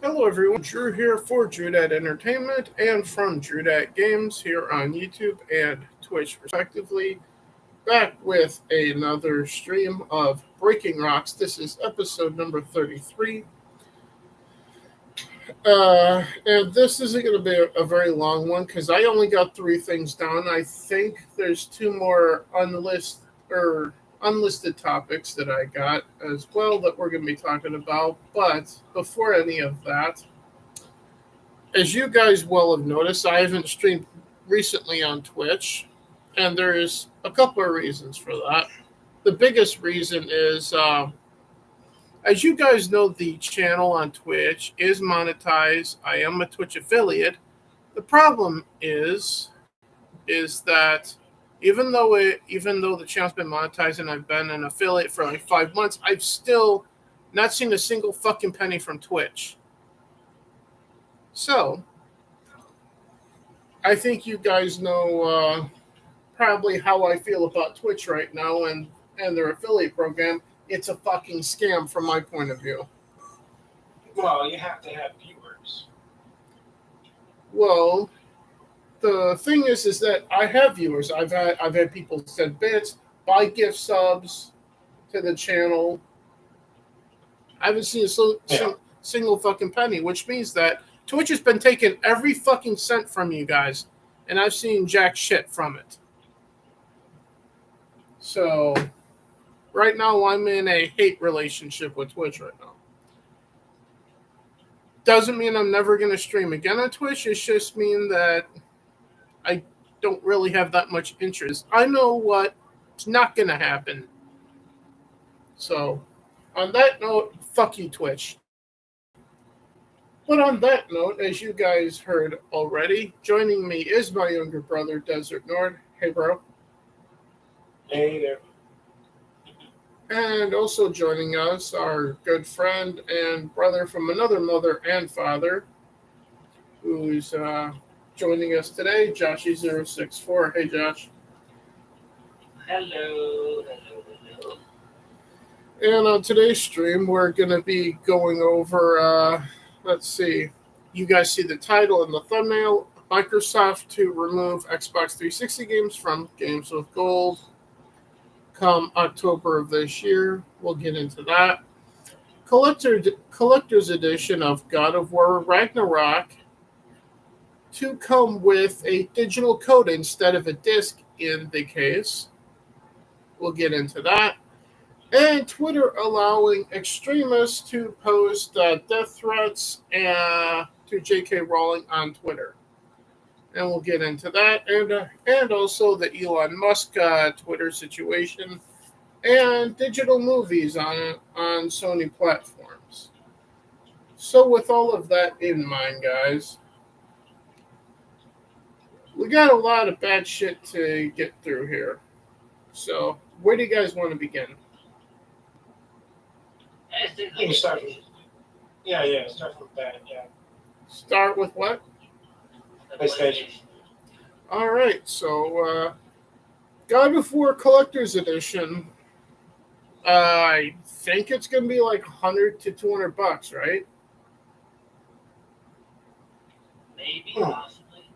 Hello everyone, Drew here for Drewdat Entertainment and from Drewdat Games here on YouTube and Twitch respectively. Back with another stream of Breaking Rocks. This is episode number 33. And this isn't going to be a very long one because I only got three things down. I think there's two more unlisted topics that I got as well that we're going to be talking about. But before any of that, as you guys well have noticed, I haven't streamed recently on Twitch, and there's a couple of reasons for that. The biggest reason is, as you guys know, the channel on Twitch is monetized. I am a Twitch affiliate. The problem is that even though the channel's been monetized and I've been an affiliate for like 5 months, I've still not seen a single fucking penny from Twitch. So, I think you guys know probably how I feel about Twitch right now and their affiliate program. It's a fucking scam from my point of view. Well, you have to have viewers. Well, the thing is that I have viewers. I've had people send bits, buy gift subs to the channel. I haven't seen a single fucking penny, which means that Twitch has been taking every fucking cent from you guys, and I've seen jack shit from it. So, right now I'm in a hate relationship with Twitch right now. Doesn't mean I'm never going to stream again on Twitch. It's just mean that I don't really have that much interest. I know what's not going to happen. So, on that note, fuck you, Twitch. But on that note, as you guys heard already, joining me is my younger brother, Desert Nord. Hey, bro. Hey there. And also joining us, our good friend and brother from another mother and father, who's joining us today, Joshy064. Hey, Josh. Hello. And on today's stream, we're going to be going over, let's see, you guys see the title and the thumbnail, Microsoft to remove Xbox 360 games from Games with Gold come October of this year. We'll get into that. Collector's edition of God of War Ragnarok to come with a digital code instead of a disc in the case. We'll get into that. And Twitter allowing extremists to post death threats to K Rowling on Twitter. And we'll get into that. And also the Elon Musk Twitter situation and digital movies on Sony platforms. So with all of that in mind, guys, we got a lot of bad shit to get through here. So where do you guys want to begin? You start with, start with that, yeah. Start with what? PlayStation. All right, so God of War Collector's Edition. I think it's going to be like $100 to $200, right? Maybe, possibly.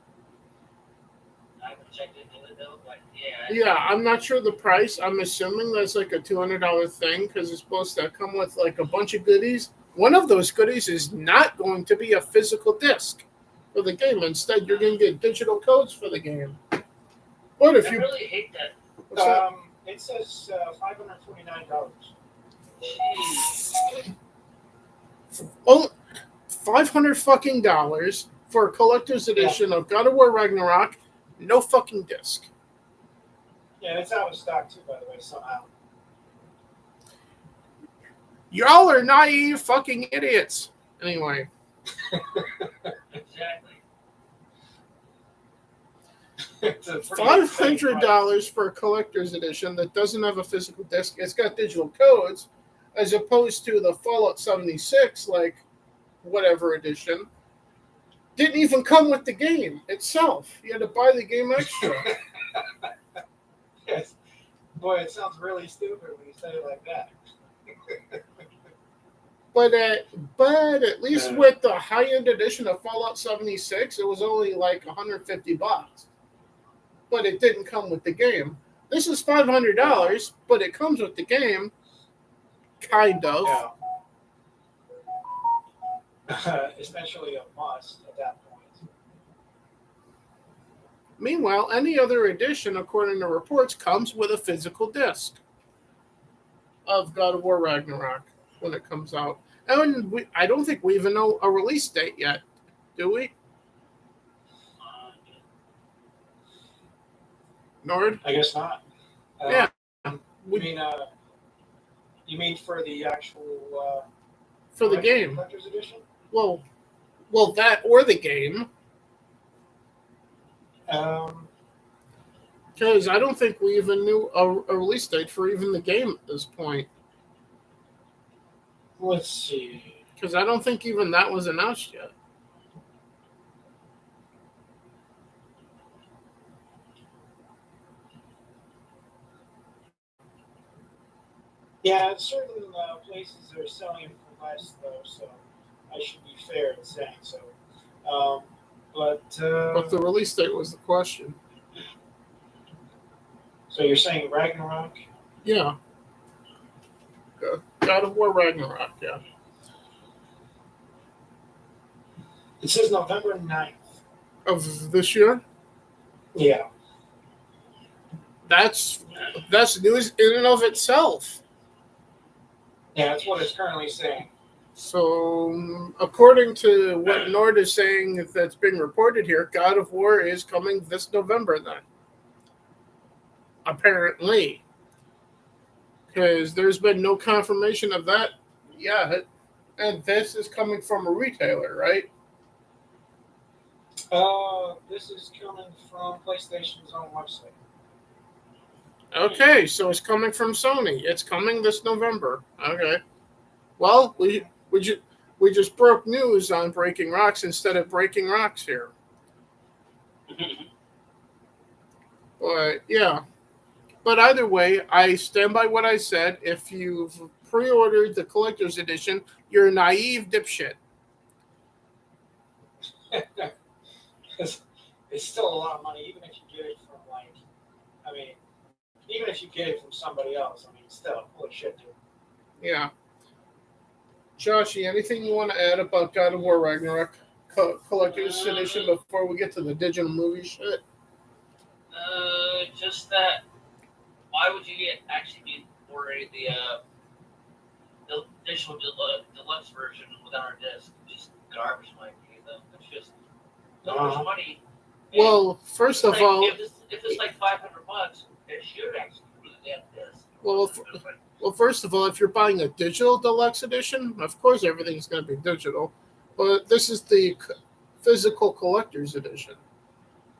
I haven't checked into it though, but yeah. Yeah, I'm not sure the price. I'm assuming that's like a $200 thing because it's supposed to come with like a bunch of goodies. One of those goodies is not going to be a physical disc for the game. Instead, you're going to get digital codes for the game. But if I you really hate that. It says $549. Jeez. oh, $500 fucking dollars for a collector's edition of God of War Ragnarok, no fucking disc. Yeah, it's out of stock too, by the way, somehow. Y'all are naive fucking idiots. Anyway. Exactly. $500 for a collector's edition that doesn't have a physical disc. It's got digital codes, as opposed to the Fallout 76, like whatever edition. Didn't even come with the game itself. You had to buy the game extra. Yes. Boy, it sounds really stupid when you say it like that. But at least with the high-end edition of Fallout 76, it was only like $150. But it didn't come with the game. This is $500, but it comes with the game. Kind of. Yeah. Essentially a must at that point. Meanwhile, any other edition, according to reports, comes with a physical disc of God of War Ragnarok when it comes out. And I don't think we even know a release date yet, do we? Nord? I guess not. Yeah. You mean for the actual for the game? Collector's Edition? Well, that or the game. Because I don't think we even knew a release date for even the game at this point. Let's see. Because I don't think even that was announced yet. Yeah, certain places are selling it for less, though, so I should be fair in saying so. But the release date was the question. So you're saying Ragnarok? Yeah. God of War Ragnarok, yeah. It says November 9th. Of this year? Yeah. That's news in and of itself. Yeah, that's what it's currently saying. So, according to what Nord is saying that's been reported here, God of War is coming this November then. Apparently. Because there's been no confirmation of that yet. And this is coming from a retailer, right? This is coming from PlayStation's own website. Okay, so it's coming from Sony. It's coming this November. Okay. Well, we just broke news on Breaking Rocks instead of Breaking Rocks here. But yeah. But either way, I stand by what I said. If you've pre-ordered the collector's edition, you're a naive dipshit. It's still a lot of money, even if you get it from even if you get it from somebody else. Still, holy shit, dude. Yeah. Joshy, anything you want to add about God of War Ragnarok collector's edition before we get to the digital movie shit? Just that. Why would you actually order the additional deluxe version without our disc? Just garbage, in my opinion, though. It's just so much money. Well, first of all, if it's like $500, it should actually be the damn disc. Well, first of all, if you're buying a digital deluxe edition, of course everything's going to be digital. But this is the physical collector's edition,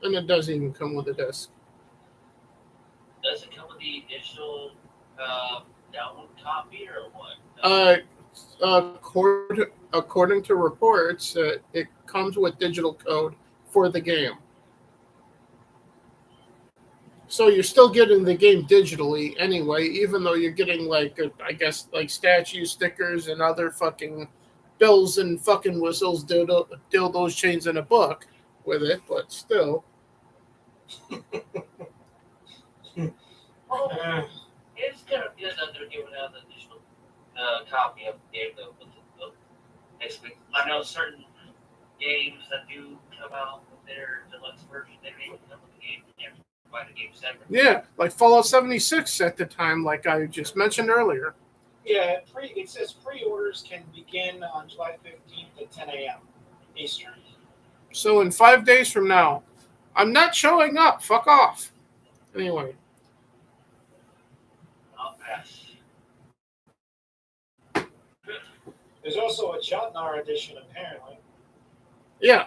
and it doesn't even come with a disc. Does it come with the digital download copy or what? According to reports, it comes with digital code for the game. So you're still getting the game digitally anyway, even though you're getting like statues, stickers, and other fucking bells and fucking whistles, dildos, chains, and a book with it, but still. It's kind of good that they're giving out the additional copy of the game, though. I know certain games that do come out with their deluxe version, they may even come with the game. You have to buy the game separately. Yeah, like Fallout 76 at the time, like I just mentioned earlier. Yeah, it says pre-orders can begin on July 15th at 10 a.m. Eastern. So in 5 days from now, I'm not showing up. Fuck off. Anyway. I'll pass. There's also a Jotnar edition, apparently. Yeah,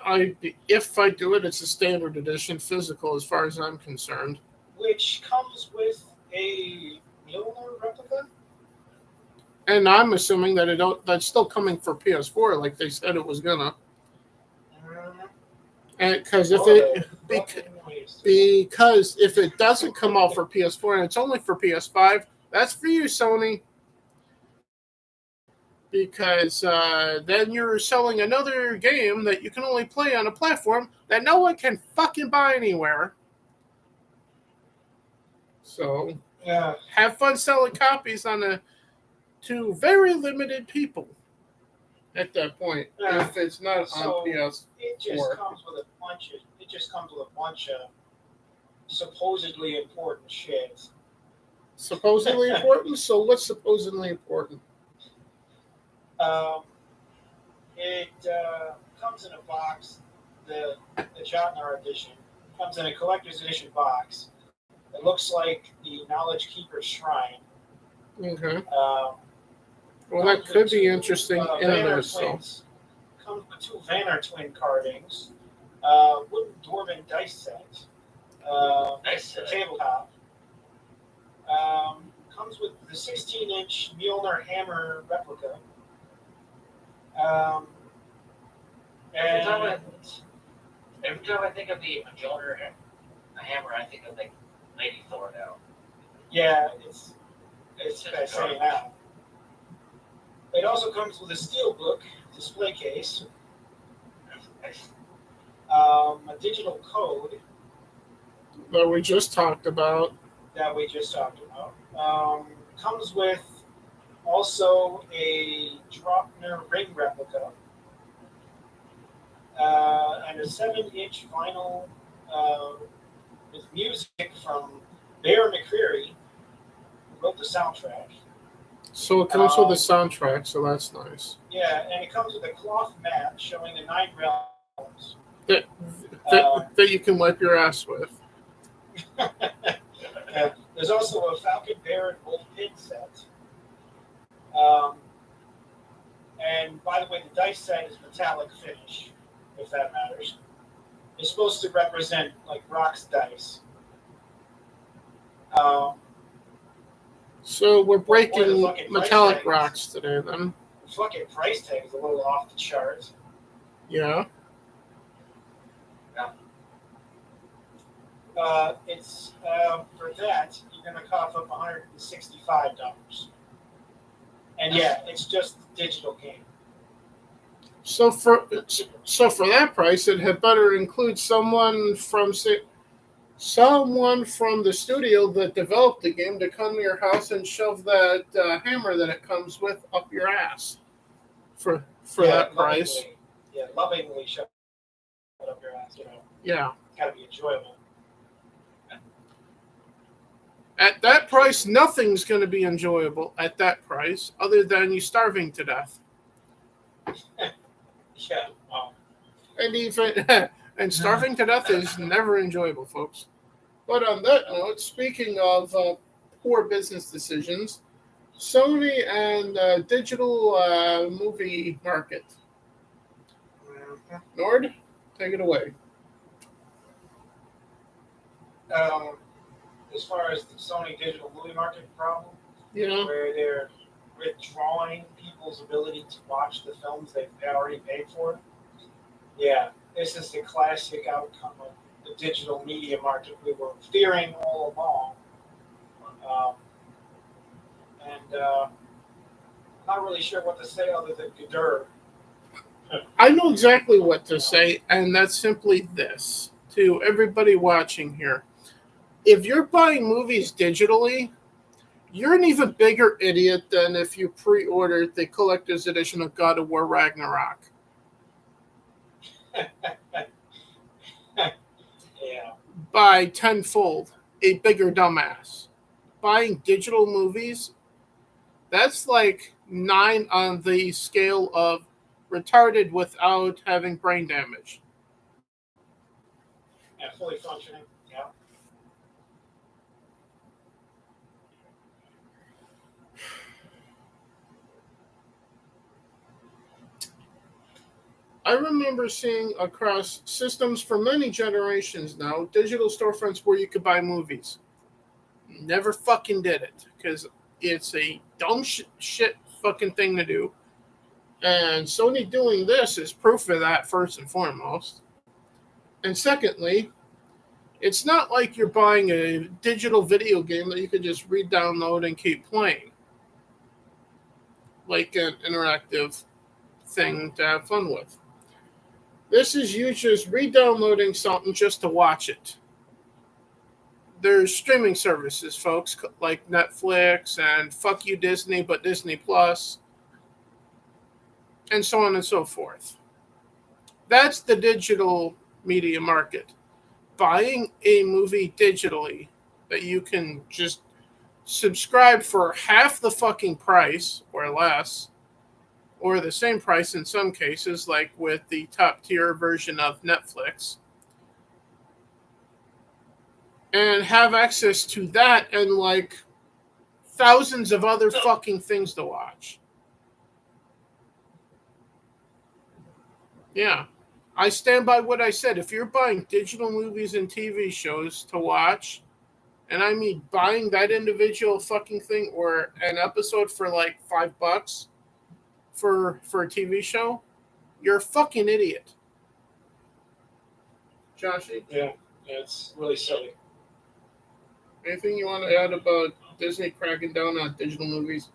if I do it, it's a standard edition physical as far as I'm concerned. Which comes with a Mjolnir replica? And I'm assuming that that's still coming for PS4 like they said it was gonna. And because if it doesn't come out for PS4 and it's only for PS5, that's for you, Sony. because then you're selling another game that you can only play on a platform that no one can fucking buy anywhere. So Yeah. have fun selling copies to very limited people at that point. Yeah. If it's not So on PS4. it just comes with a bunch of supposedly important shit. Supposedly important? So what's supposedly important? It comes in a box. The Jotnar edition comes in a collector's edition box. It looks like the Knowledge Keeper Shrine. Okay. Well, that could be interesting in and of itself. Comes with 2 Vanner twin cardings, wooden Dwarven dice set, Nice. tabletop. Comes with the 16-inch Mjolnir hammer replica. Every And time I think of the Mjolnir hammer, I think of like Lady Thor now. yeah, it's I say now. It also comes with a steelbook display case, a digital code That we just talked about. that we just talked about. Comes with also a Dropner ring replica and a 7-inch vinyl with music from Bear McCreary, who wrote the soundtrack. So it comes with a soundtrack, so that's nice. Yeah, and it comes with a cloth mat showing the 9 realms. That you can wipe your ass with. There's also a Falcon Bear and Wolf pin set. And by the way, the dice set is metallic finish, if that matters. It's supposed to represent like rocks dice. So we're breaking the fucking metallic price rocks today, then. The fucking price tag is a little off the charts. Yeah. It's for that you're gonna cough up $165. And yeah, it's just a digital game. So for that price, it had better include someone from the studio that developed the game to come to your house and shove that hammer that it comes with up your ass for that price. Yeah, lovingly shove it up your ass. Yeah. It's gotta be enjoyable. At that price, nothing's going to be enjoyable at that price other than you starving to death. Yeah. Wow. And starving to death is never enjoyable, folks. But on that note, speaking of poor business decisions, Sony and digital movie market. Nord, take it away. As far as the Sony digital movie market problem, Yeah. where they're withdrawing people's ability to watch the films they've already paid for. Yeah, this is the classic outcome of the digital media market we were fearing all along. Not really sure what to say other than Gadur. I know exactly what to say, and that's simply this to everybody watching here. If you're buying movies digitally, you're an even bigger idiot than if you pre-ordered the collector's edition of God of War Ragnarok. Yeah. By tenfold, a bigger dumbass. Buying digital movies, that's like 9 on the scale of retarded without having brain damage. Yeah, fully functioning. Yeah. I remember seeing across systems for many generations now, digital storefronts where you could buy movies. Never fucking did it because it's a dumb shit fucking thing to do. And Sony doing this is proof of that, first and foremost. And secondly, it's not like you're buying a digital video game that you could just re-download and keep playing. like an interactive thing to have fun with. This is you just re-downloading something just to watch it. There's streaming services, folks, like Netflix and fuck you Disney, but Disney Plus, and so on and so forth. That's the digital media market. Buying a movie digitally that you can just subscribe for half the fucking price or less, or the same price in some cases, like with the top tier version of Netflix, and have access to that and like thousands of other fucking things to watch. Yeah. I stand by what I said. If you're buying digital movies and TV shows to watch, and I mean buying that individual fucking thing or an episode for like $5 for a TV show, you're a fucking idiot. Joshy? Yeah, it's really silly. Anything you want to add about Disney cracking down on digital movies?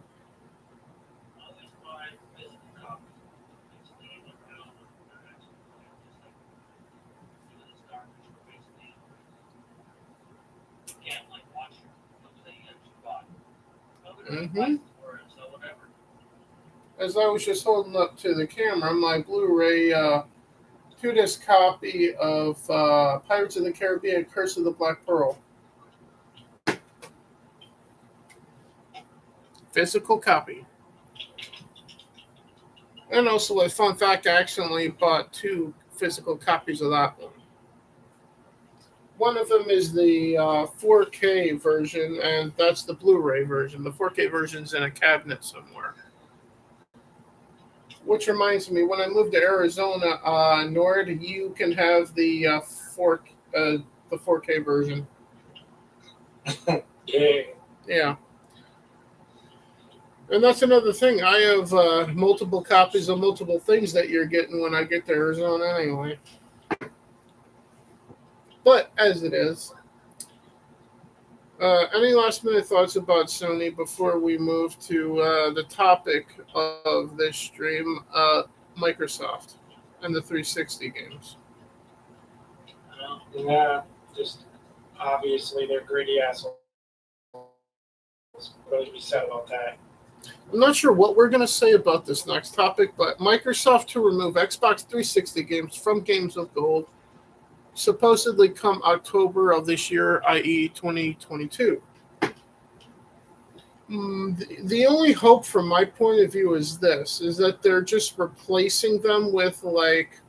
Always buy physical copies. It's laying around or actually just like this garbage for basically you can't like watch something that you bought. Nobody buys it for it, so whatever. As I was just holding up to the camera, my Blu-ray 2-disc copy of Pirates of the Caribbean: Curse of the Black Pearl. Physical copy. And also a fun fact, I accidentally bought 2 physical copies of that one. One of them is the 4K version, and that's the Blu-ray version. The 4K version's in a cabinet somewhere. Which reminds me, when I moved to Arizona, Nord, you can have the 4K version. Yeah. Yeah. And that's another thing. I have multiple copies of multiple things that you're getting when I get to Arizona anyway. But as it is, any last minute thoughts about Sony before we move to the topic of this stream, Microsoft and the 360 games? Yeah, just obviously they're greedy assholes. What to be said about that? I'm not sure what we're going to say about this next topic, but Microsoft to remove Xbox 360 games from Games with Gold, supposedly come October of this year, i.e. 2022. The only hope from my point of view is this, is that they're just replacing them with like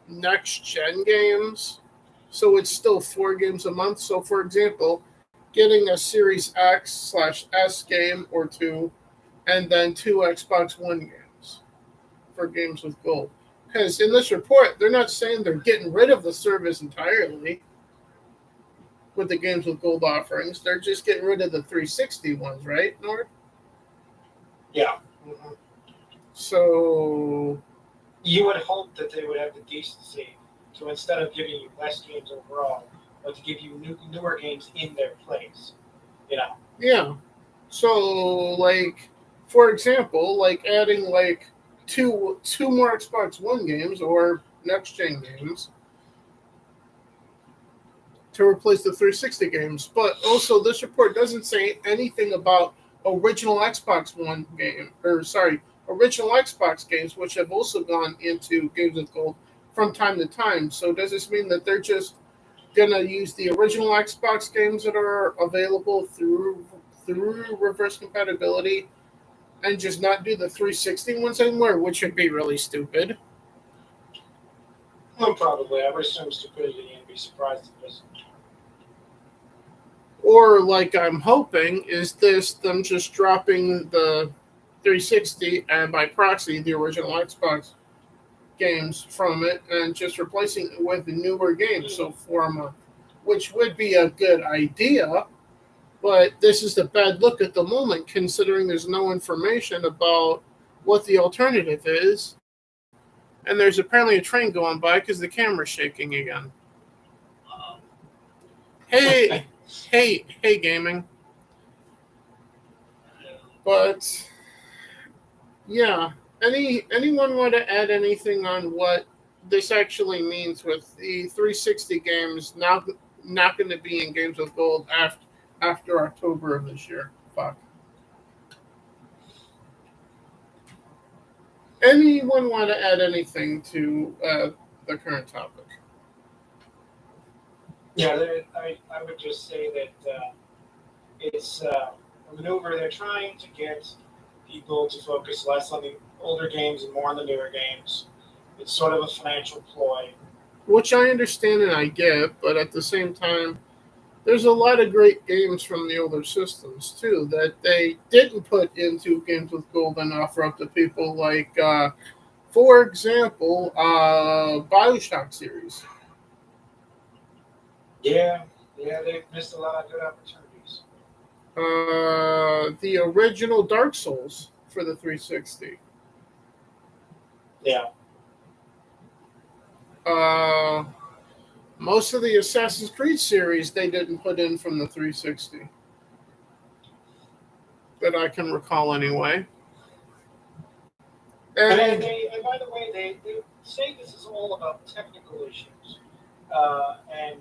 next-gen games, so it's still 4 games a month. So for example, getting a Series X/S game or 2, and then 2 Xbox One games for Games with Gold. Because in this report, they're not saying they're getting rid of the service entirely with the Games with Gold offerings. They're just getting rid of the 360 ones, right, Nord? Yeah. Mm-hmm. So you would hope that they would have the decency to, instead of giving you less games overall, but to give you newer games in their place. You know? Yeah. So, like, for example, like adding like two more Xbox One games or next-gen games to replace the 360 games. But also, this report doesn't say anything about original Xbox One game, original Xbox games, which have also gone into Games with Gold from time to time. So does this mean that they're just gonna use the original Xbox games that are available through reverse compatibility and just not do the 360 ones anymore, which would be really stupid? Well, probably. I would assume stupidity and be surprised at this. Or, like I'm hoping, is this them just dropping the 360 and by proxy the original Xbox games from it and just replacing it with the newer games, so 4 a month, which would be a good idea, but this is a bad look at the moment considering there's no information about what the alternative is, and there's apparently a train going by because the camera's shaking again. Hey, gaming. But Yeah. Anyone want to add anything on what this actually means with the 360 games now not going to be in Games with Gold after October of this year? Fuck. Anyone want to add anything to the current topic? Yeah, I would just say that it's a maneuver. They're trying to get people to focus less on the older games and more on the newer games. It's sort of a financial ploy. Which I understand and I get, but at the same time, there's a lot of great games from the older systems too that they didn't put into Games with Gold and offer up to people. Like, for example, Bioshock series. Yeah, yeah, they've missed a lot of good opportunities. The original Dark Souls for the 360. Yeah, Uh, Most of the Assassin's Creed series they didn't put in from the 360 that I can recall anyway. And and by the way, they say this is all about technical issues, and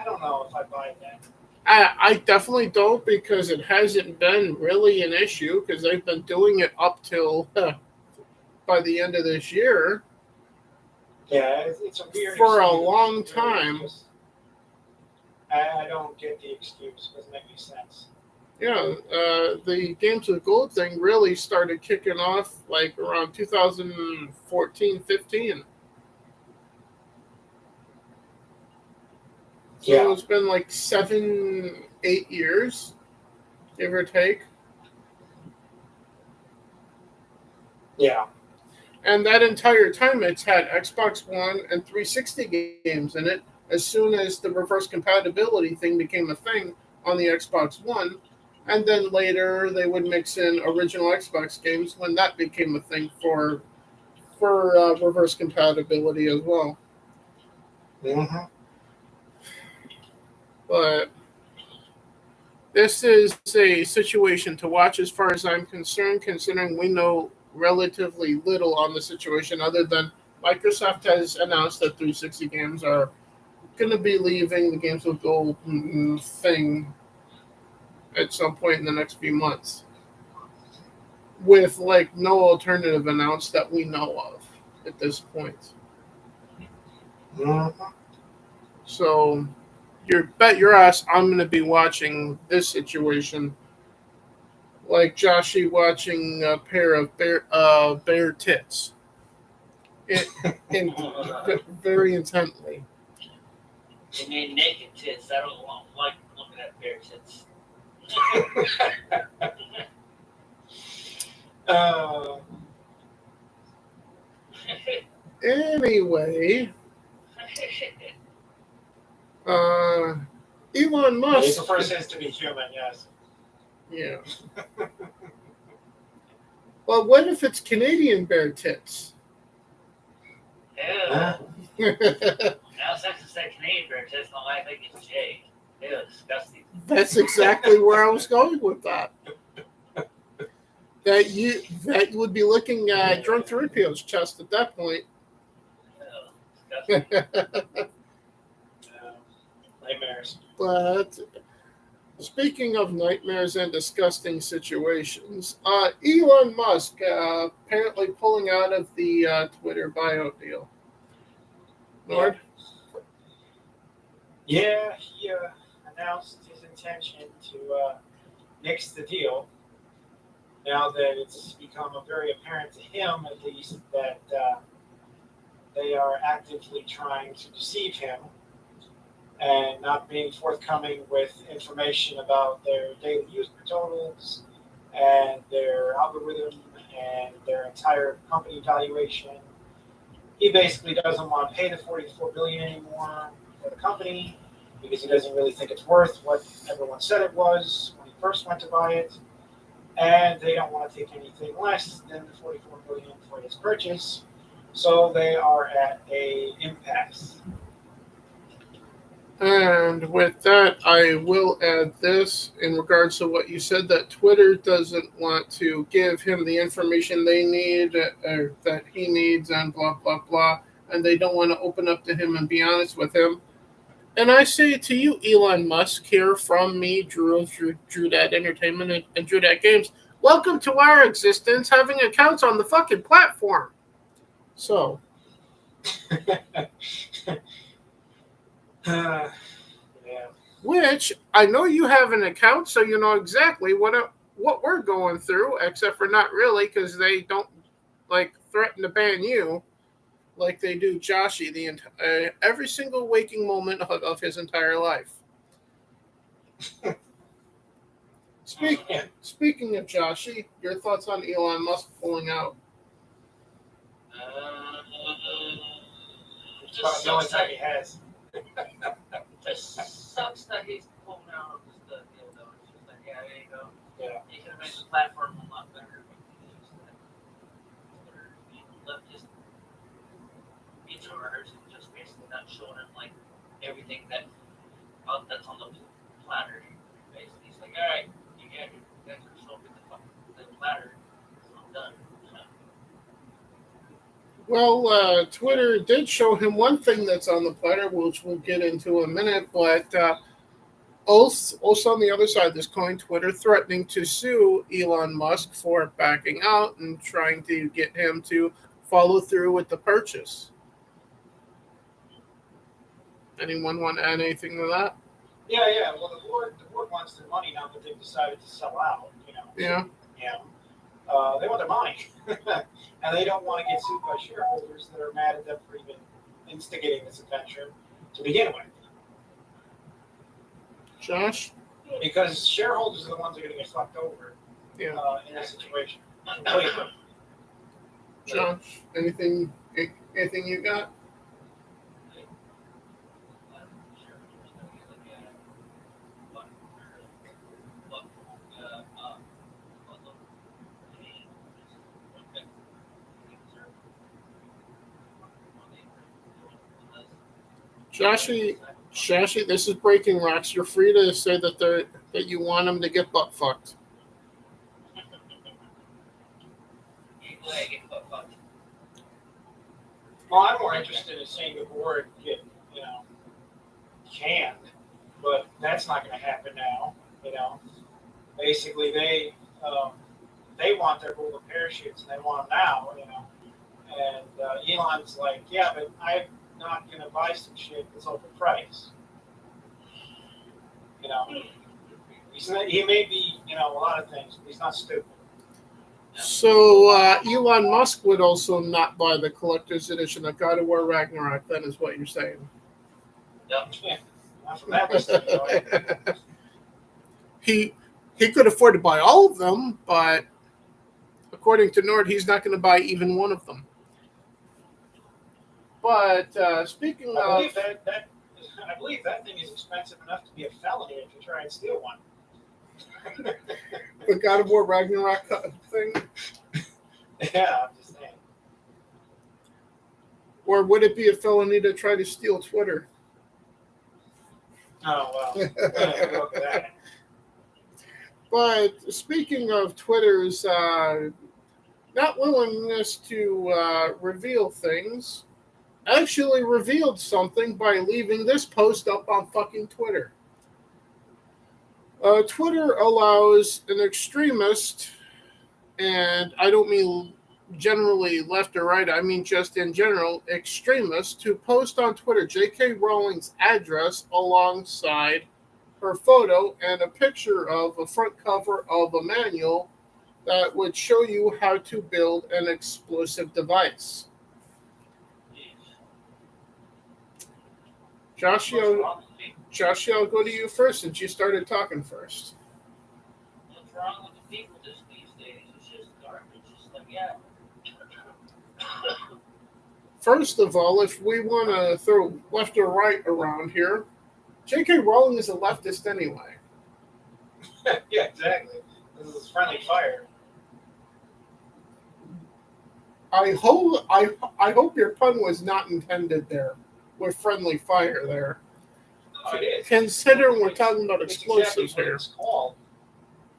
I don't know if I buy that. I definitely don't because it hasn't been really an issue because they've been doing it up till by the end of this year Yeah, it's a weird for a excuse. long It really time. is. I don't get the excuse. It doesn't make any sense. Yeah, the Games with Gold thing really started kicking off like around 2014, 15. So Yeah, it's been like 7, 8 years, give or take. yeah, And that entire time, it's had Xbox One and 360 games in it. As soon as the reverse compatibility thing became a thing on the Xbox One, and then later they would mix in original Xbox games when that became a thing for reverse compatibility as well. hmm But this is a situation to watch as far as I'm concerned, considering we know relatively little on the situation other than Microsoft has announced that 360 games are going to be leaving the Games with Gold thing at some point in the next few months, with like no alternative announced that we know of at this point. hmm So, you bet your ass I'm going to be watching this situation like Joshy watching a pair of bare tits, it, in, very intently. You mean naked tits? I don't like looking at bare tits. uh, Anyway, uh, Elon yeah, he Musk. prefers his to be human. Yes. Yeah. Well, what if it's Canadian bare tits? Ew. Huh? Now sex is that Canadian bear tits don't like it's Jay. Ew, disgusting. That's exactly where I was going with that. That you would be looking at Drunk Therapio's chest at that point. Ew, disgusting. Nightmares. But speaking of nightmares and disgusting situations, Elon Musk apparently pulling out of the Twitter bio deal. Lord? Yeah, he announced his intention to nix the deal. Now that it's become very apparent to him, at least, that they are actively trying to deceive him and not being forthcoming with information about their daily user totals and their algorithm and their entire company valuation. He basically doesn't want to pay the $44 billion anymore for the company because he doesn't really think it's worth what everyone said it was when he first went to buy it, and they don't want to take anything less than the $44 billion for his purchase. So they are at a impasse. And with that, I will add this in regards to what you said, that Twitter doesn't want to give him the information they need, or that he needs, and blah, blah, blah. And they don't want to open up to him and be honest with him. And I say to you, Elon Musk, here from me, Drew Dad Entertainment and Drew Dad Games, welcome to our existence, having accounts on the fucking platform. So, Yeah. which I know you have an account, so you know exactly what we're going through, except for not really, because they don't like threaten to ban you like they do Joshy every single waking moment of his entire life. Speaking of Joshy, your thoughts on Elon Musk pulling out? It's about the only time he has. Just sucks that he's pulling out of the deal, though. It's just like, yeah, there you go. Yeah. You can make the platform a lot better. Left his features and just basically not showing him like everything that's on the platter. Basically, he's like, all right, you guys are showing me the platter. I'm done. Well, Twitter did show him one thing that's on the platter, which we'll get into in a minute, but also on the other side of this coin, Twitter threatening to sue Elon Musk for backing out and trying to get him to follow through with the purchase. Anyone want to add anything to that? Yeah. Well, the board wants their money now that they've decided to sell out. Yeah. They want their money, and they don't want to get sued by shareholders that are mad at them for even instigating this adventure to begin with. Josh? Because shareholders are the ones that are going to get fucked over Yeah. In this situation. Josh, anything you got? Shashi, this is Breaking Rocks. You're free to say that you want them to get butt fucked. Well, I'm more interested in seeing the board get, canned, but that's not going to happen now. Basically they want their golden parachutes and they want them now. And Elon's like, yeah, but I'm not going to buy some shit that's overpriced. He may be, a lot of things, but he's not stupid. So Elon Musk would also not buy the collector's edition of God of War Ragnarok. That is what you're saying. Yep. Yeah, not from that perspective. He could afford to buy all of them, but according to Nord, he's not going to buy even one of them. But speaking I of, believe that thing is expensive enough to be a felony if you try and steal one. the God of War Ragnarok thing, Yeah, I'm just saying. or would it be a felony to try to steal Twitter? Oh well. Yeah, look at that. But speaking of Twitter's not willingness to reveal things, actually revealed something by leaving this post up on fucking Twitter. Twitter allows an extremist, and I don't mean generally left or right, I mean just in general, extremists, to post on Twitter K Rowling's address alongside her photo and a picture of a front cover of a manual that would show you how to build an explosive device. Josh, I'll go to you first since you started talking first. What's wrong with the people these days? It's just garbage. It's like, yeah. First of all, if we want to throw left or right around here, K Rowling is a leftist anyway. Yeah, exactly. This is friendly fire. I hope your pun was not intended there with friendly fire there. Oh, it is. Consider we're talking about It's explosives exactly what here. it's called.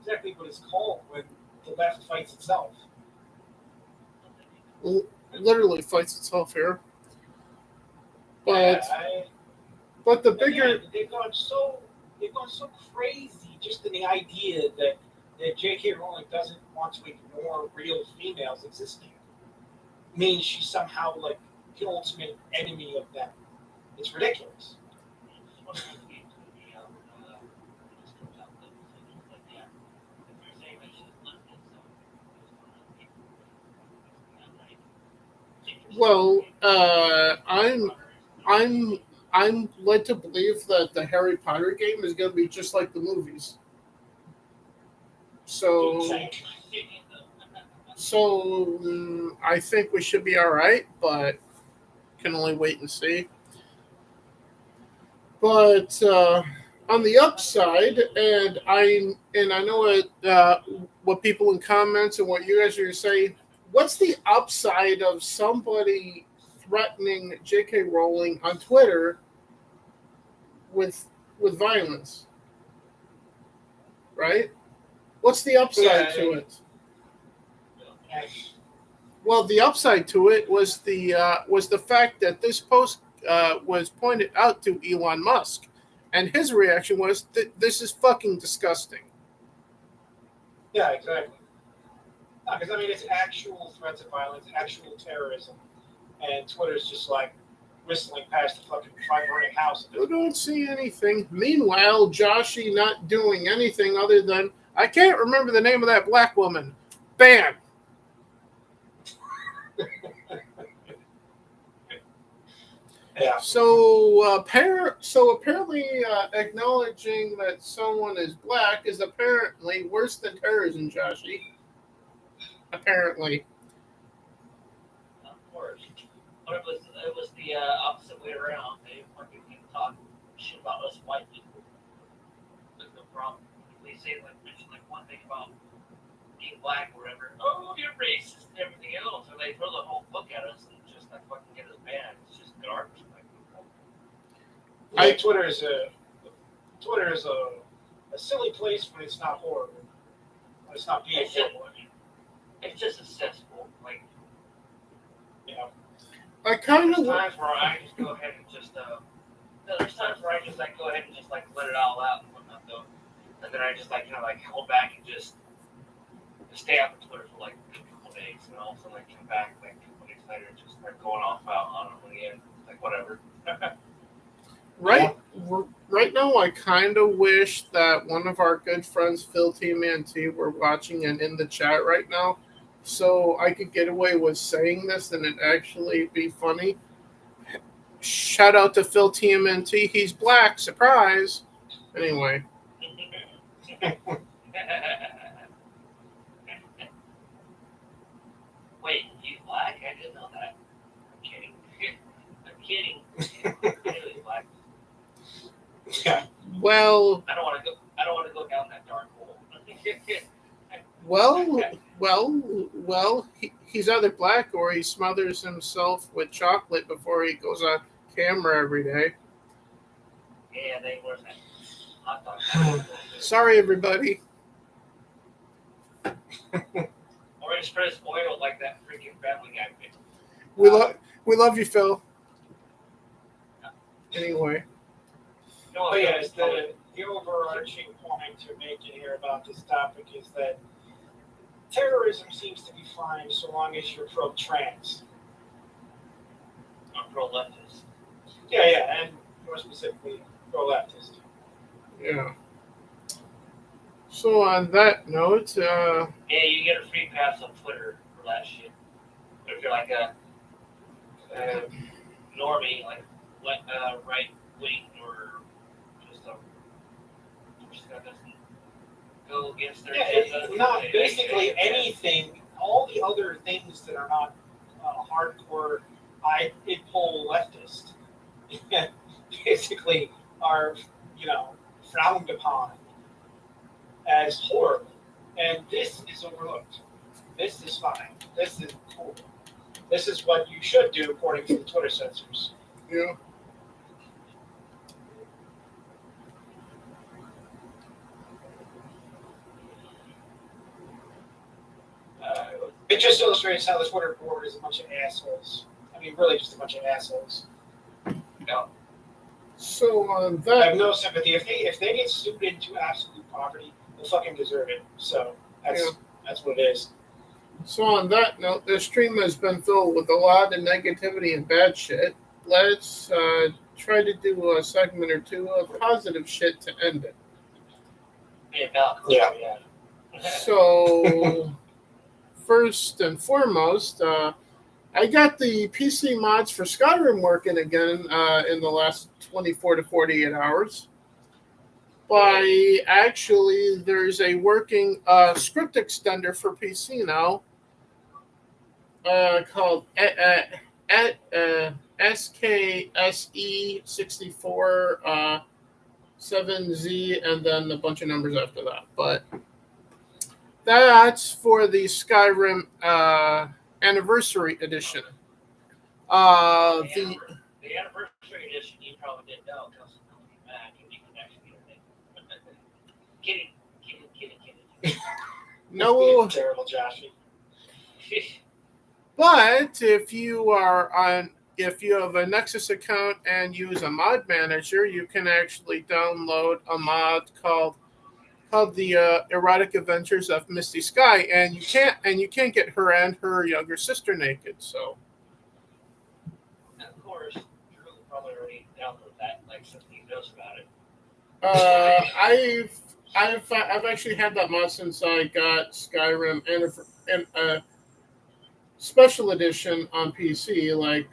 Exactly what it's called when the left fights itself. Literally fights itself here. Yeah, But the bigger again, they've gone so crazy just in the idea that J.K. Rowling doesn't want to ignore real females existing. Means she's somehow like the ultimate enemy of them. It's ridiculous. well, I'm led to believe that the Harry Potter game is going to be just like the movies. So I think we should be all right, but can only wait and see. But on the upside, and I know what people in comments and what you guys are going to say. What's the upside of somebody threatening J.K. Rowling on Twitter with violence? Right? What's the upside to it? Well, the upside to it was the fact that this post was pointed out to Elon Musk, and his reaction was, "This is fucking disgusting." Yeah, exactly. Because I mean, it's actual threats of violence, actual terrorism, and Twitter's just like whistling past the fucking burning house. We don't see anything. Meanwhile, Joshy not doing anything other than, I can't remember the name of that black woman. Bam. Yeah. So apparently, acknowledging that someone is black is apparently worse than terrorism, Joshy. Apparently. Of course. But it was the opposite way around. They fucking talk shit about us white people. There's no problem. They say mention one thing about being black or whatever. Oh, you're racist and everything else. And they throw the whole book at us and just fucking get us banned. It's just garbage. Twitter is a silly place when it's not horrible. When it's not being horrible. It's just a cesspool. I kind of. There's times where I just go ahead and just. There's times where I just go ahead and just let it all out and whatnot though, and then I just hold back and just stay off of Twitter for a couple days, and also come back a couple days later and just start going off out on them again, whatever. Right now, I kind of wish that one of our good friends, Phil TMNT, were watching and in the chat right now, so I could get away with saying this and it actually be funny. Shout out to Phil TMNT. He's black. Surprise. Anyway. Wait, he's black? I didn't know that. I'm kidding. He's black. Yeah. Well. I don't want to go down that dark hole. He's either black or he smothers himself with chocolate before he goes on camera every day. Yeah, they were that hot dog. Sorry, everybody. Or he spreads oil like that freaking Family Guy bit. We love you, Phil. Anyway. No, yes, the overarching point to make it here about this topic is that terrorism seems to be fine so long as you're pro-trans. I'm pro-leftist. Yeah, and more specifically, pro-leftist. Yeah. So on that note, yeah, you get a free pass on Twitter for that shit. But if you're like a normie, right wing or just a person that doesn't go against their agenda. Not basically anything. All the other things that are not hardcore, pole leftist, basically are frowned upon as horrible. And this is overlooked. This is fine. This is cool. This is what you should do according to the Twitter censors. yeah. It just illustrates how the Twitter board is a bunch of assholes. I mean, really just a bunch of assholes. No. So on I that, have no sympathy. If they get sued into absolute poverty, they'll fucking deserve it. So that's what it is. so on that note, this stream has been filled with a lot of negativity and bad shit. Let's try to do a segment or two of positive shit to end it. Yeah. So, first and foremost, I got the PC mods for Skyrim working again in the last 24 to 48 hours. There's a working script extender for PC now called SKSE64 7Z and then a bunch of numbers after that. But that's for the Skyrim Anniversary Edition. The anniversary edition, you probably didn't know, comes from Mac, and you can actually get it. Kidding. No, Terrible, Joshy. but if you have a Nexus account and use a mod manager, you can actually download a mod called the Erotic Adventures of Misty Sky, and you can't get her and her younger sister naked. So, Of course, Drew probably already downloaded that, like something he knows about it. I've actually had that mod since I got Skyrim and special edition on PC like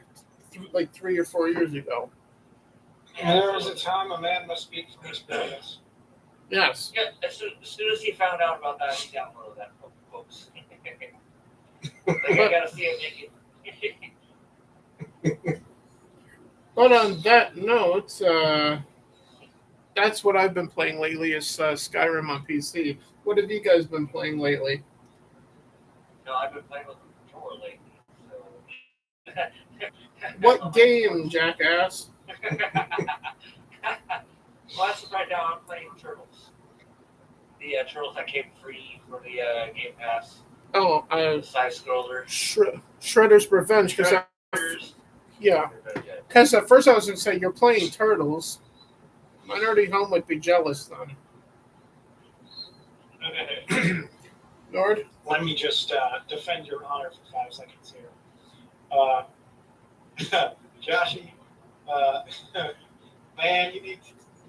3 or 4 years ago. And there was a time a man must speak from experience. Yes. Yeah, as soon as he found out about that, he downloaded that, folks. Like, I gotta see it naked. But on that note, that's what I've been playing lately is Skyrim on PC. What have you guys been playing lately? No, I've been playing with the controller lately. So. What game, jackass? Well, that's right now I'm playing Turtles. The Turtles that came free for the Game Pass. Oh, The side scroller. Shredder's Revenge. Because at first I was going to say, you're playing Turtles. Minority Home would be jealous then. Nord? Let me just defend your honor for 5 seconds here. Joshy, man, you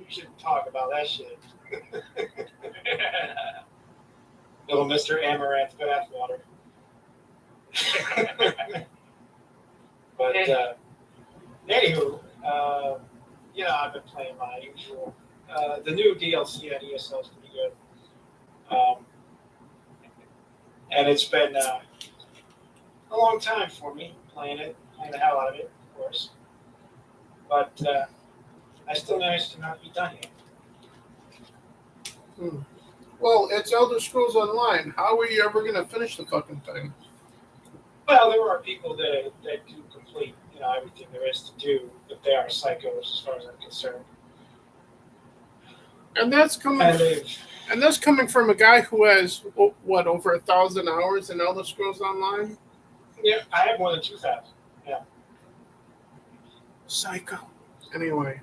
should talk about that shit. Little Mr. Amaranth bathwater. But anywho, I've been playing my usual. The new DLC on ESL is pretty good. And it's been a long time for me playing the hell out of it, of course. But I still managed to not be done yet. Well, it's Elder Scrolls Online. How are you ever going to finish the fucking thing? Well, there are people that do complete, everything there is to do, but they are psychos as far as I'm concerned. And that's coming from a guy who has over 1,000 hours in Elder Scrolls Online. Yeah, I have more than 2,000. Yeah. Psycho. Anyway.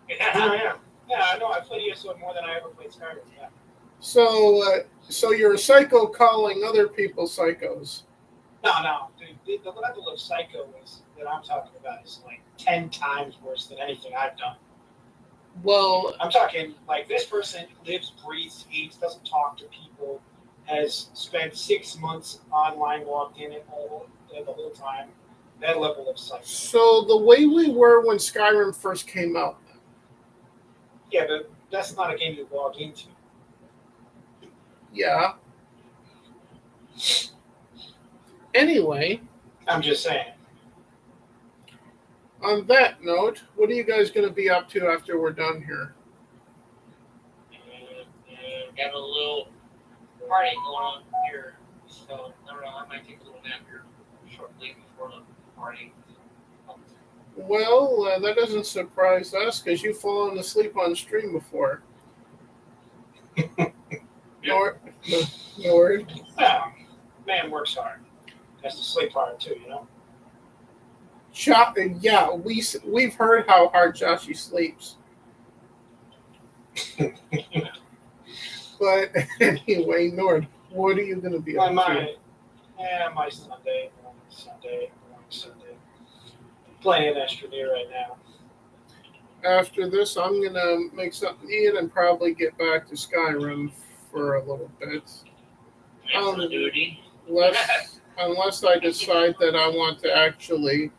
Yeah, I know. I played ESO more than I ever played Skyrim. Yeah. So you're a psycho calling other people psychos. No. The level of psycho that I'm talking about is like 10 times worse than anything I've done. Well, I'm talking like this person lives, breathes, eats, doesn't talk to people, has spent 6 months online logged in the whole time. That level of psycho. So the way we were when Skyrim first came out. Yeah, but that's not a game you log into. Yeah. Anyway. I'm just saying. On that note, what are you guys going to be up to after we're done here? Got a little party going on here, so I don't know. I might take a little nap here shortly before the party. Well, that doesn't surprise us because you've fallen asleep on stream before. Nord? Yeah. Man works hard. Has to sleep hard too, you know. Yeah, we've heard how hard Joshy sleeps. But anyway, Nord, what are you going to be up to? My Sunday. Playing Astroneer right now. After this, I'm going to make something to eat and probably get back to Skyrim for a little bit. Duty. Unless I decide that I want to actually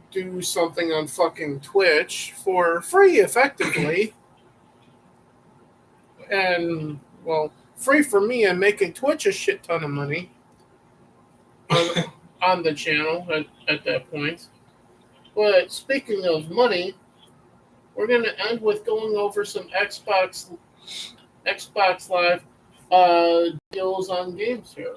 do something on fucking Twitch for free, effectively. And, well, free for me and making Twitch a shit ton of money on the channel at that point. But speaking of money, we're going to end with going over some Xbox Live deals on games here.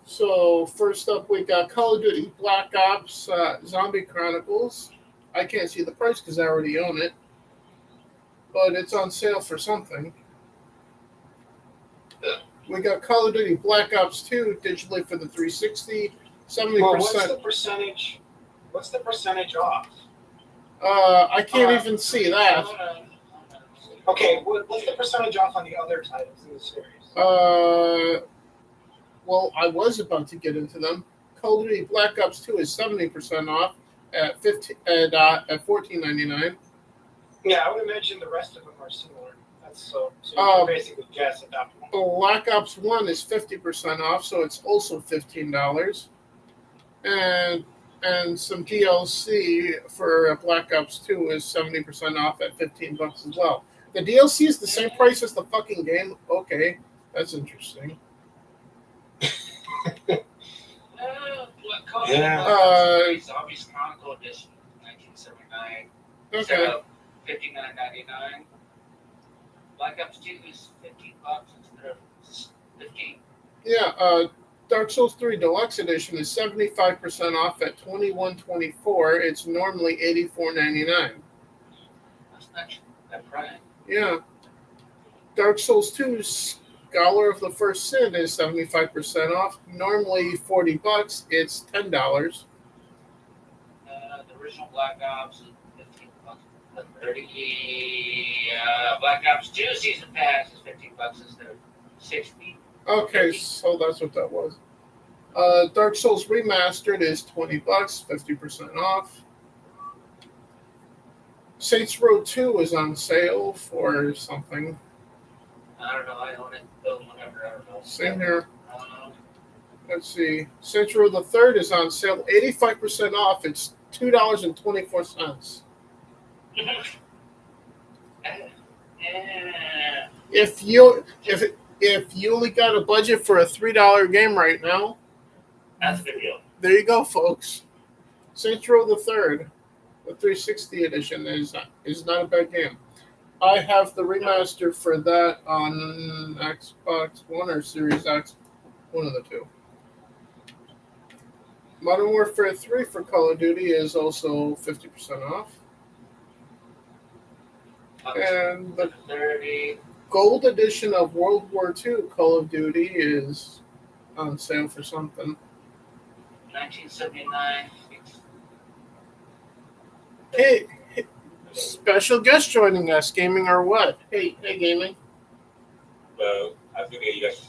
So first up, we got Call of Duty Black Ops Zombie Chronicles. I can't see the price because I already own it, but it's on sale for something. We got Call of Duty Black Ops 2 digitally for the 360, 70%. Well, what's the percentage? What's the percentage off? I can't even see that. Okay, what's the percentage off on the other titles in the series? Well, I was about to get into them. Call of Duty Black Ops 2 is 70% off at $14.99. Yeah, I would imagine the rest of them are similar. That's so you can basically guess at that point. Black Ops 1 is 50% off, so it's also $15. And some DLC for Black Ops 2 is 70% off at $15 as well. The DLC is the same price as the fucking game. Okay, that's interesting. Zombies Chronicle Edition, 1979. Okay. $59.99. Black Ops 2 is $15 instead of $15. Yeah. Dark Souls 3 Deluxe Edition is 75% off at $21.24. It's normally $84.99. That's not that price. Yeah. Dark Souls 2 Scholar of the First Sin is 75% off. Normally $40. It's $10. The original Black Ops is $15. Black Ops 2 Season Pass is $15 instead of $60. Okay, so that's what that was. Dark Souls Remastered is $20, 50% off. Saints Row 2 is on sale for something. I don't know. I own it. Build whatever. I don't know. Same here. Let's see. Saints Row the Third is on sale, 85% off. It's $2.24. If you only got a budget for a $3 game right now, that's a good deal. There you go, folks. Saints Row the Third, the 360 edition is not a bad game. I have the remaster for that on Xbox One or Series X, one of the two. Modern Warfare 3 for Call of Duty is also 50% off. And the Gold Edition of World War II Call of Duty is on sale for something. 1979. Hey, special guest joining us, Gaming or what? Hey, Gaming. I figure you guys.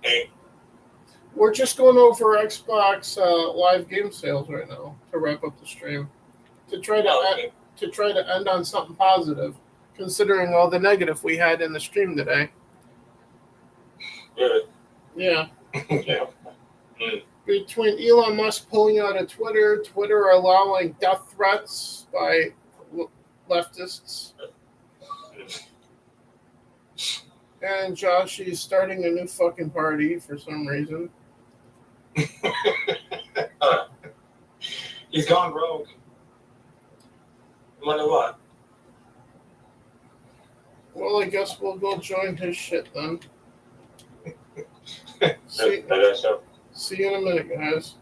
Hey. We're just going over Xbox live game sales right now to wrap up the stream. To try to end on something positive, considering all the negative we had in the stream today. Good. Yeah. Yeah. Between Elon Musk pulling out of Twitter allowing death threats by leftists, and Josh, he's starting a new fucking party for some reason. He's gone rogue. Wonder what? Well, I guess we'll go join his shit then. See you in a minute, guys.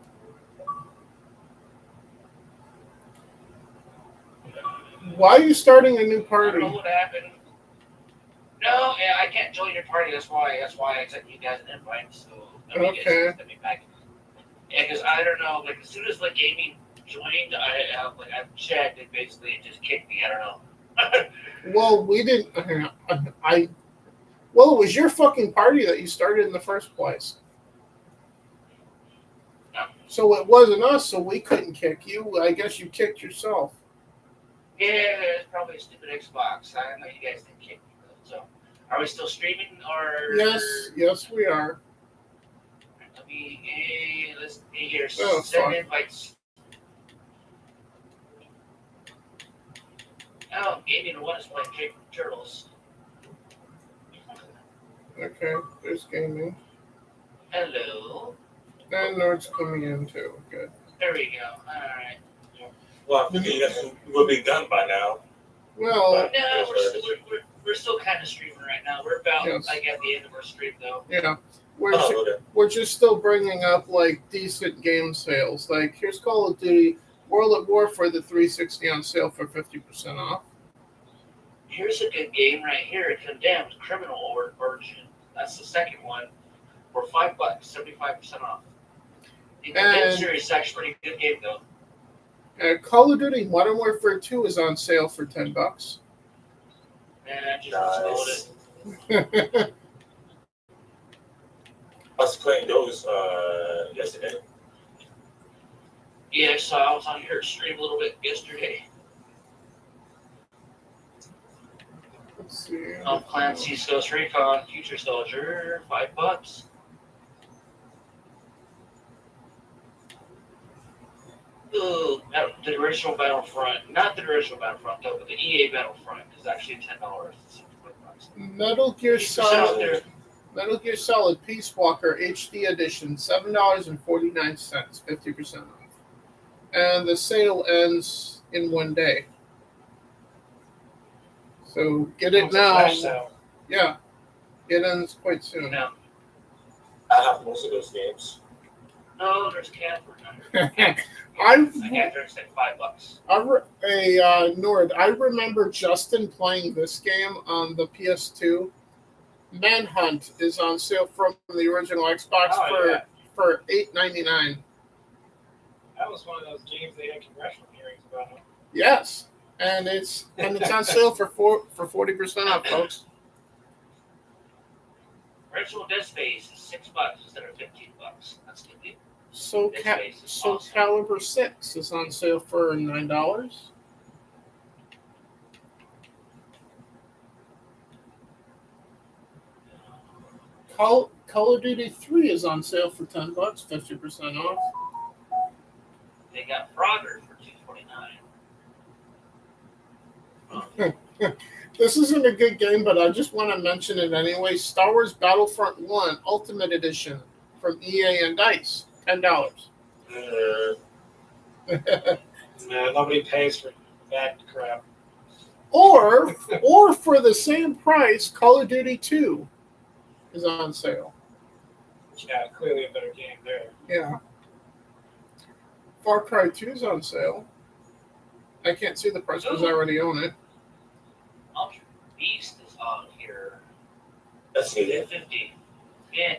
Why are you starting a new I party? don't know what happened. No, yeah, I can't join your party. That's why I sent you guys an invite. So Okay. send me back. Yeah, because I don't know. Like as soon as like gaming joined, I've checked and basically it just kicked me. I don't know. Well, we didn't. Well, it was your fucking party that you started in the first place. No. So it wasn't us, so we couldn't kick you. I guess you kicked yourself. Yeah, it's probably a stupid Xbox. I know you guys didn't kick me though. So, are we still streaming or? Yes, we are. Let's see here. Oh, Send fuck. invites. Oh, gaming one is playing Jake Turtles. Okay, there's gaming. Hello. And Nord's coming in too. Good. There we go. All right. Well, I figure you guys will be done by now. Well, No, we're still kind of streaming right now. We're about like at the end of our stream though. yeah, Okay. we're just still bringing up like decent game sales. Like here's Call of Duty World at War for the 360 on sale for 50% off. Here's a good game right here. Condemned Criminal Origin. That's the second one for $5, 75% off. The Condemned series is actually a pretty good game though. Call of Duty Modern Warfare 2 is on sale for $10. And I just installed it. I was playing those yesterday. Yeah, so I was on your stream a little bit yesterday. Let's see. Clancy's Ghost Recon Future Soldier, $5. Ooh, the original Battlefront, not the original Battlefront though, but the EA Battlefront is actually $10. Metal Gear Solid. Metal Gear Solid Peace Walker HD Edition, $7.49, 50% off. And the sale ends in 1 day. So get it now. Yeah, it ends quite soon. No, I have most of those games. no, there's Catherine. I Catherine's like $5. Nord, I remember Justin playing this game on the PS2. Manhunt is on sale from the original Xbox for $8.99. That was one of those games they had congressional hearings about. Huh? Yes, and it's on sale for 40% off, folks. Original Dead Space is $6 instead of $15. That's good deal. So Caliber 6 is on sale for $9. Call of Duty 3 is on sale for $10, 50% off. They got Frogger for $2.49. This isn't a good game, but I just want to mention it anyway. Star Wars Battlefront 1 Ultimate Edition from EA and DICE, $10. No, nobody pays for that crap. Or for the same price, Call of Duty 2 is on sale. Yeah, clearly a better game there. Yeah. Far Cry 2 is on sale. I can't see the price because I already own it. Ultra Beast is on here. That's it. $250. Yeah,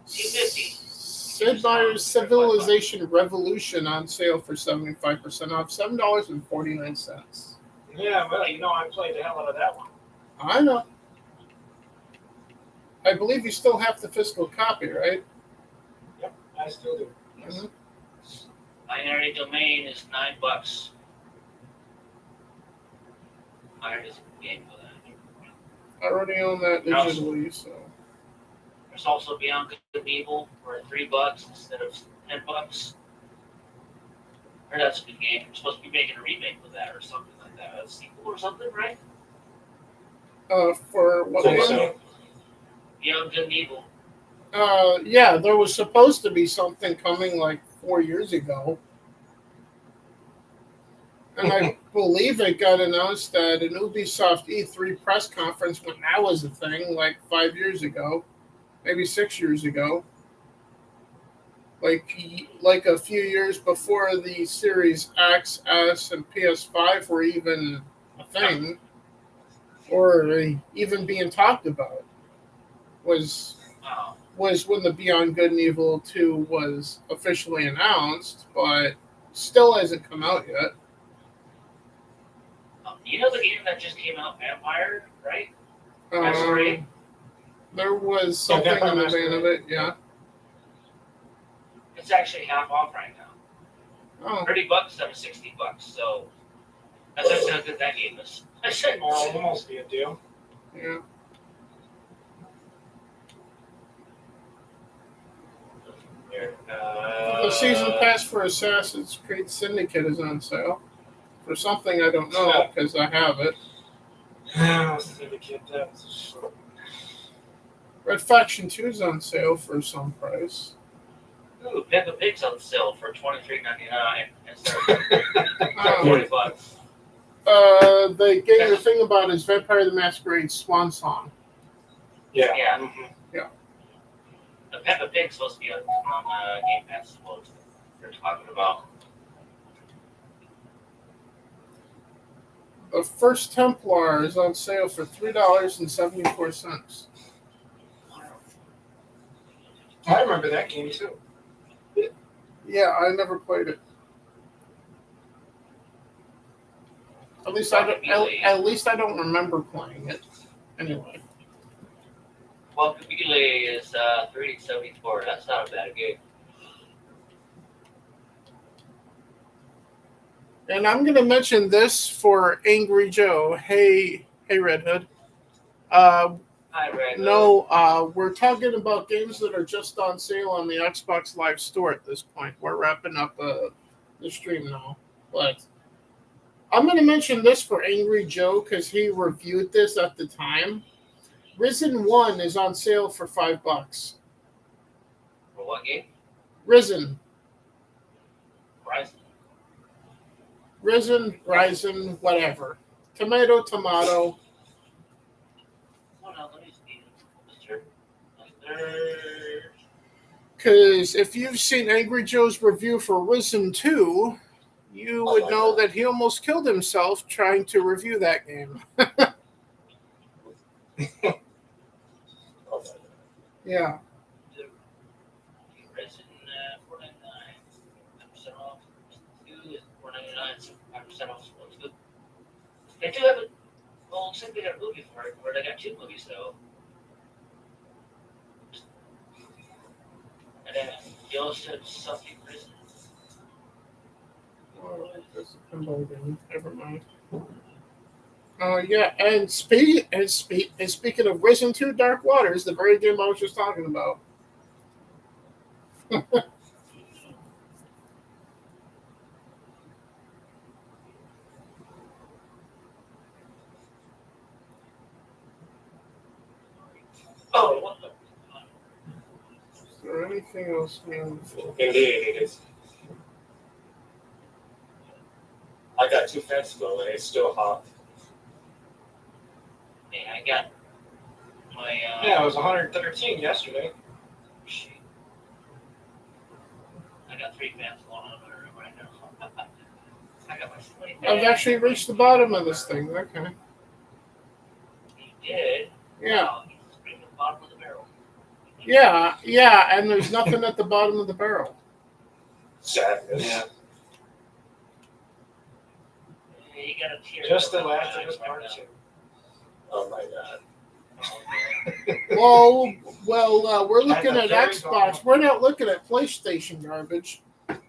$250. Sid Meier's Civilization Revolution on sale for 75% off, $7.49. Yeah, well, I played the hell out of that one. I know. I believe you still have the physical copy, right? Yep, I still do. Yes. Mm-hmm. Binary Domain is $9. I just game for that. I already own that digitally, so. There's also Beyond Good and Evil for $3 instead of $10. I heard that's a good game. You're supposed to be making a remake with that or something like that. A sequel or something, right? For what game? Beyond Good and Evil. Yeah, there was supposed to be something coming like 4 years ago. And I believe it got announced at an Ubisoft E3 press conference when that was a thing, like 5 years ago, maybe 6 years ago. Like a few years before the Series X, S, and PS5 were even a thing. or even being talked about was Wow. when the Beyond Good and Evil 2 was officially announced, but still hasn't come out yet. You know the game that just came out, Vampire, right? Masquerade? There was something Vampire in the vein of it, yeah. It's actually half off right now. Oh, $30 instead of $60. So that's actually how good that game is. I said More almost be a deal. yeah. Here. The season pass for Assassin's Creed Syndicate is on sale. For something I don't know, because I have it. Syndicate, that was Red Faction 2 is on sale for some price. Ooh, Peppa Pig's on sale for $23.99 instead of Um, $40. the game you're thinking about is Vampire the Masquerade Swan Song. Yeah. Yeah. Mhm. The Peppa Pig's supposed to be on Game Pass as well. They're talking about. The First Templar is on sale for $3.74. I remember that game too. Yeah, I never played it. At least at least I don't remember playing it. Anyway. Guacamole is $3.74. That's not a bad game. And I'm going to mention this for Angry Joe. Hey, Red Hood. Hi, Red. No, we're talking about games that are just on sale on the Xbox Live Store at this point. We're wrapping up the stream now. But I'm going to mention this for Angry Joe because he reviewed this at the time. Risen 1 is on sale for $5. For what game? Risen, Ryzen. whatever. Tomato. Oh no, let me see. Because if you've seen Angry Joe's review for Risen 2, you would know that he almost killed himself trying to review that game. Yeah. Ryzen 499. 5% off. 2 is $4.99. 5% off. So it's good. They do have a. Well, looks like they got a movie for it, where they got 2 movies though. And then you also said something Risen. Oh, that's a pinball game. Never mind. Yeah, and speaking of Risen 2 Dark Waters, the very game I was just talking about. Oh, what the? Is there anything else here? Indeed, it is. I got 2 fans ago and it's still hot. Man, I got my. Yeah, it was 113 yesterday. Shit. I got 3 fans going on there right now. I got my 20 fans. I've actually reached the bottom of this thing. Okay. You did? Yeah. Wow, you just reached the bottom of the barrel. Yeah, and there's nothing at the bottom of the barrel. Sadness. Yeah. Yeah, you got a tear. Just the last of us right part now. 2. Oh my god. Oh, Well, we're looking At at the very Xbox. bottom. We're not looking at PlayStation garbage. You're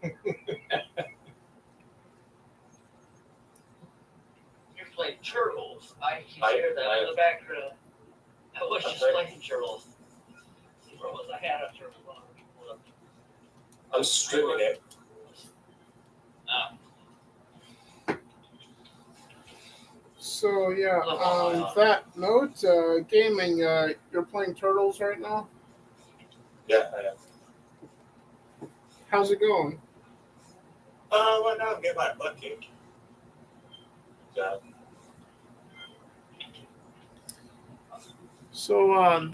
playing Turtles. I can hear that in the background. I was just playing Turtles. Where was I had a Turtle on? I'm streaming it. So yeah, on that note, gaming, you're playing Turtles right now? Yeah, I am. How's it going? Right now I'm getting my butt kicked. Yeah. So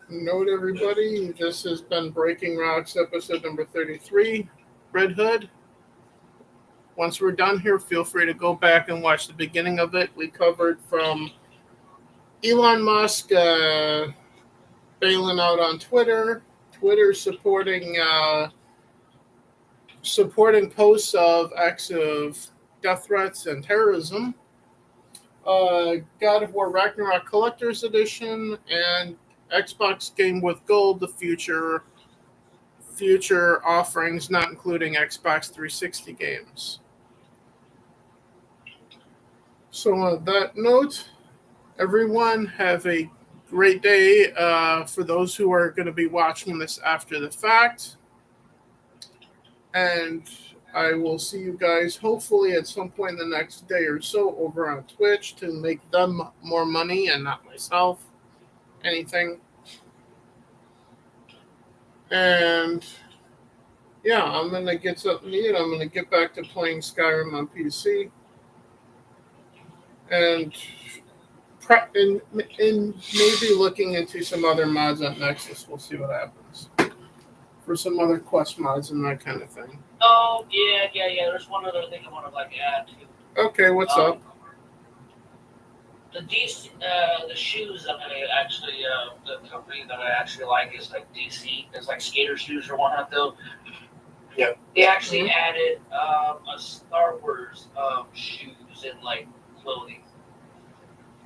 note, everybody, this has been Breaking Rocks episode number 33. Red Hood. Once we're done here, feel free to go back and watch the beginning of it. We covered from Elon Musk bailing out on Twitter. Twitter supporting posts of acts of death threats and terrorism. God of War Ragnarok Collector's Edition and Xbox Game with Gold, the future offerings, not including Xbox 360 games. So on that note, everyone have a great day. For those who are going to be watching this after the fact. And I will see you guys hopefully at some point in the next day or so over on Twitch to make them more money and not myself anything. And yeah, I'm going to get something to eat. I'm going to get back to playing Skyrim on PC. And maybe looking into some other mods on Nexus. We'll see what happens. For some other quest mods and that kind of thing. Oh, yeah. There's one other thing I want to add to. Okay, what's up? The shoes I'm gonna actually the company that I actually like is DC. It's like skater shoes or whatnot though. Yeah. They actually added a Star Wars shoes and clothing.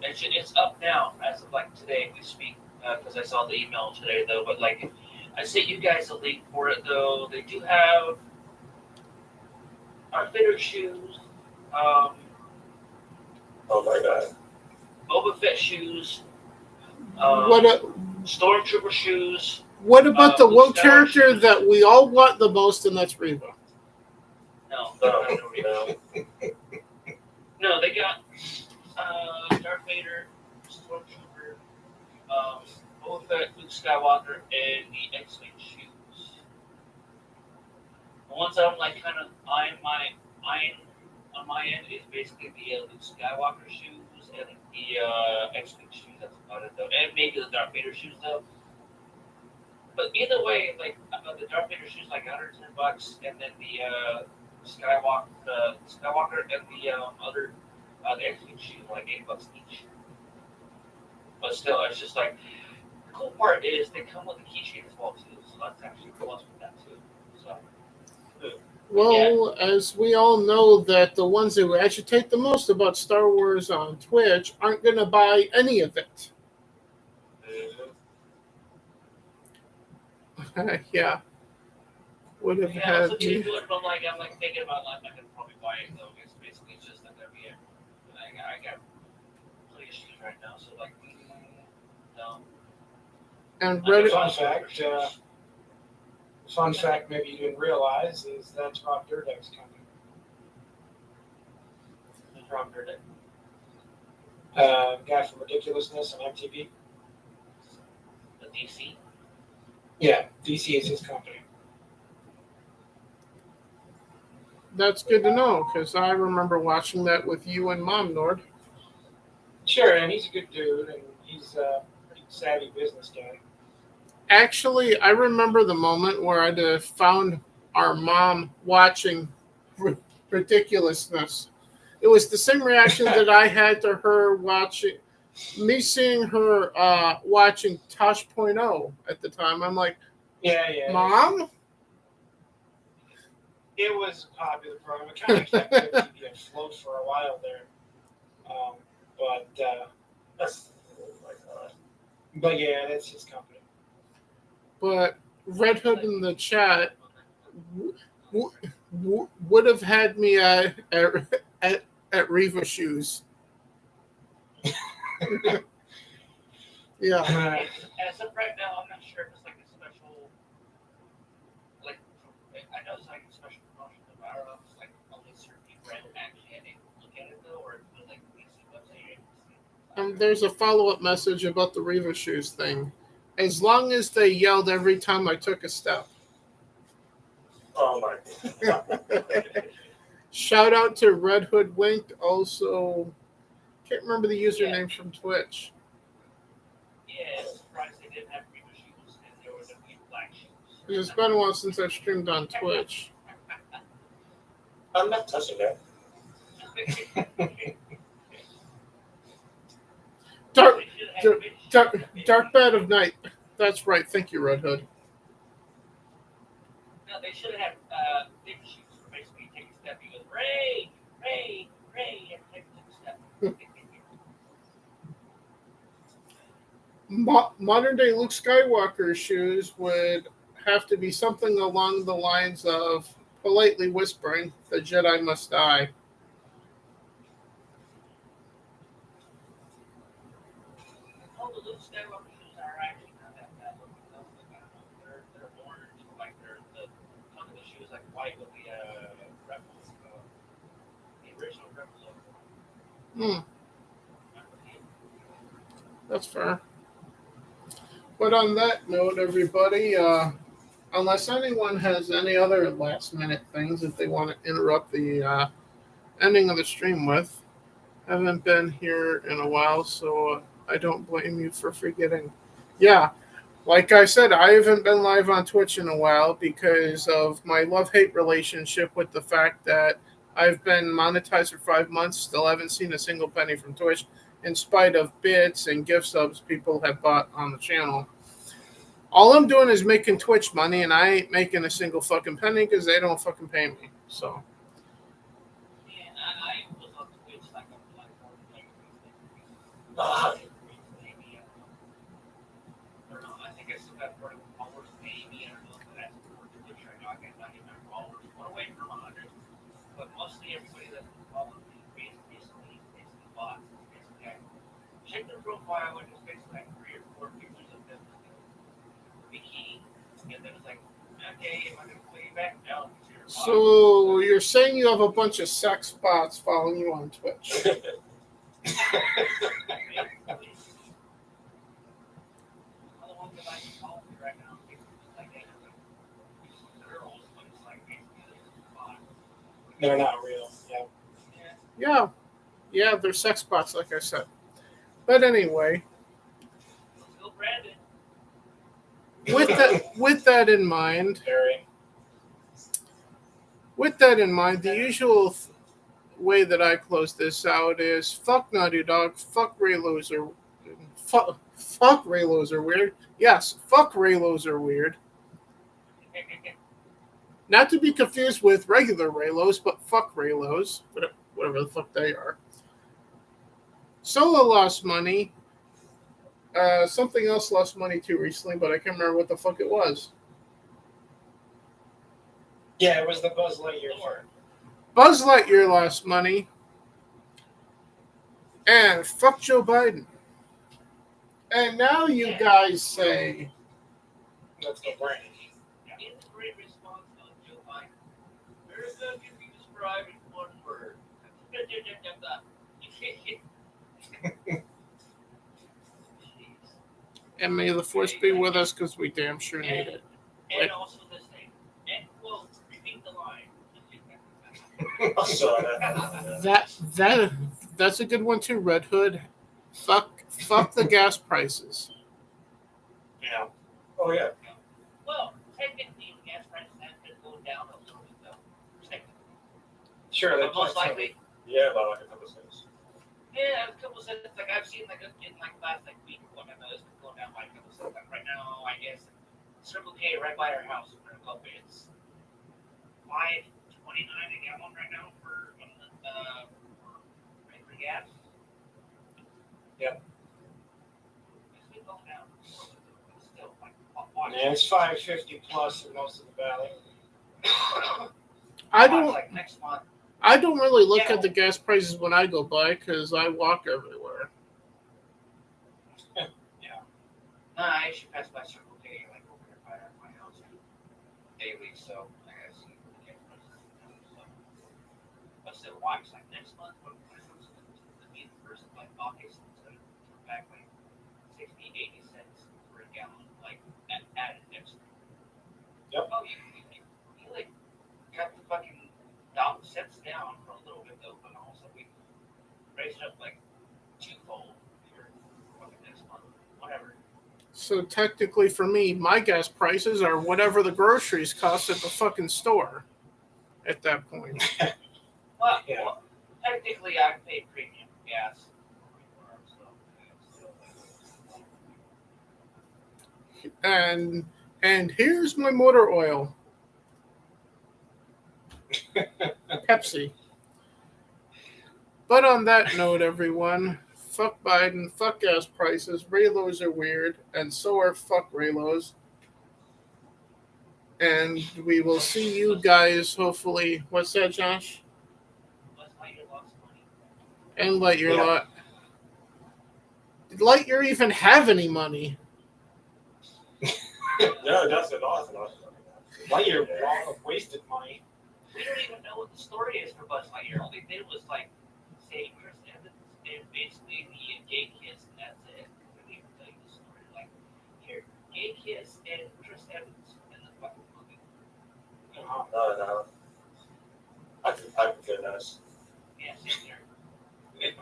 It's up now as of today we speak because I saw the email today though. But I sent you guys a link for it though. They do have our fitter shoes. Oh my god. Boba Fett shoes. Stormtrooper shoes. What about the one character that we all want the most, and that's Reva? No. No. No, they got Darth Vader, Stormtrooper, Boba Fett, Luke Skywalker, and the X-Wing shoes. The ones that I'm kind of eyeing on my end is basically the Luke Skywalker shoes and the X-Wing shoes. That's about it though, and maybe the Darth Vader shoes though. But either way, the Darth Vader shoes $110, and then the Skywalker and the other the X-Wing shoes $8 each. But still, it's just the cool part is they come with a keychain as well too, so that's actually cool with that too. So. Well, as we all know, that the ones who agitate the most about Star Wars on Twitch aren't going to buy any of it. Yeah. Would have had also too good, but I'm thinking about I'm not gonna probably buy it though. It's basically just gonna be I got plenty of shoes right now, so no. And Fun fact maybe you didn't realize is that's Rob Dyrdek's company. Who's Rob Dyrdek? Guy from Ridiculousness on MTV. The DC. Yeah, DC is his company. That's good to know, because I remember watching that with you and Mom, Nord. Sure, and he's a good dude, and he's a pretty savvy business guy. Actually, I remember the moment where I found our mom watching Ridiculousness. It was the same reaction that I had to her seeing her watching Tosh.0 at the time. I'm like, yeah. Mom? It was a popular program. It kind of kept MTV afloat for a while there. But yeah, that's his company. But Red Hood in the chat would have had me at Reva shoes. Yeah. As of right now, I'm not sure if it's a special, I know it's a special promotion, but I don't know if it's only certain people actually had to look at it though, or if it's the PC website. There's a follow-up message about the Reva shoes thing. As long as they yelled every time I took a step. Oh my god. Shout out to Red Hood Winked. Also, can't remember the username from Twitch. Yeah, I'm surprised they didn't have Reva shoes and there was a few black shoes. It's been a while since I streamed on Twitch. I'm not touching that. Darth Dark Bed of Night. That's right. Thank you, Red Hood. No, they should have had big shoes for basically take a step. He goes, Ray, and take a step. Modern day Luke Skywalker's shoes would have to be something along the lines of politely whispering, "The Jedi must die." All the Luke Skywalker shoes are actually not that bad looking. They're orange, like some of the shoes like white with the Rebels, the original Rebels logo. That's fair. But on that note, everybody, unless anyone has any other last minute things that they want to interrupt the ending of the stream with, haven't been here in a while, so I don't blame you for forgetting. Yeah, like I said, I haven't been live on Twitch in a while because of my love-hate relationship with the fact that I've been monetized for 5 months, still haven't seen a single penny from Twitch, in spite of bits and gift subs people have bought on the channel. All I'm doing is making Twitch money, and I ain't making a single fucking penny because they don't fucking pay me. So. Yeah, I was on Twitch like a maybe I don't know. I think I still got 40 followers, maybe I don't know. But that's for Twitch right now. I got 99 followers, one away from 100. But mostly everybody that follows me basically bots. Basically, I check their profile and it's basically like 3 or 4 pictures of them bikini, and then it's like, okay, am I gonna play you back? No. So you're saying you have a bunch of sex bots following you on Twitch? They're not real. Yeah, they're sex bots, like I said. But anyway, with that in mind, the usual way that I close this out is fuck Naughty Dog, fuck Raylos are fuck Raylos are weird. Yes, fuck Raylos are weird. Not to be confused with regular Raylos, but fuck Raylos, whatever the fuck they are. Solo lost money. Something else lost money too recently, but I can't remember what the fuck it was. Yeah, it was the Buzz Lightyear part. Buzz Lightyear lost money. And fuck Joe Biden. And now you guys say... Let's go Brandon. In the great response of Joe Biden, America can be described in one word. And may the force be with us because we damn sure need it. And also this thing. And quote, repeat the line. That's a good one too, Red Hood. Fuck the gas prices. Yeah. Oh yeah. Well, technically, gas prices have been going down a little bit though. Sure, but most likely. Yeah, about like a couple cents. Yeah, a couple cents. Like I've seen like in like last like week, what I know it's been going down by a couple cents. Like right now, I guess Circle K right by our house, it's $5.29 a gallon right now for regular gas. Yep. It's been going down. It's still like yeah, it's $5.50 plus in most of the valley. I don't. Like next month. I don't really look at the gas prices when I go by because I walk everywhere. Yeah. I should pass by Circle K like over here by my house daily, so I gotta see what the gas prices are. But still, watch like next month when it comes to the first like August, it's gonna come back like 60-80 cents for a gallon, like added next week. Yep. Oh, you like got the fucking cents down for a little bit though, but also we raised it up like twofold here for the next month, whatever. So technically for me, my gas prices are whatever the groceries cost at the fucking store at that point. Well, technically I pay premium gas. and here's my motor oil. Pepsi. But on that note, everyone, fuck Biden, fuck gas prices, Raylos are weird, and so are fuck Raylos. And we will see you guys hopefully. What's that, Josh? Buzz Lightyear lost money. And Lightyear Yeah. lot. Did Lightyear even have any money? No, that's an awesome. Lightyear wasted money. We don't even know what the story is for Buzz Lightyear. All they did was like say Chris Evans and basically the gay kiss, and that's it. We didn't even tell you the story. Like, here, gay kiss and Chris Evans in the fucking movie. No. I goodness. Yeah, same there.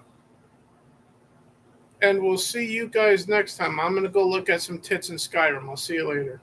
And we'll see you guys next time. I'm going to go look at some tits in Skyrim. I'll see you later.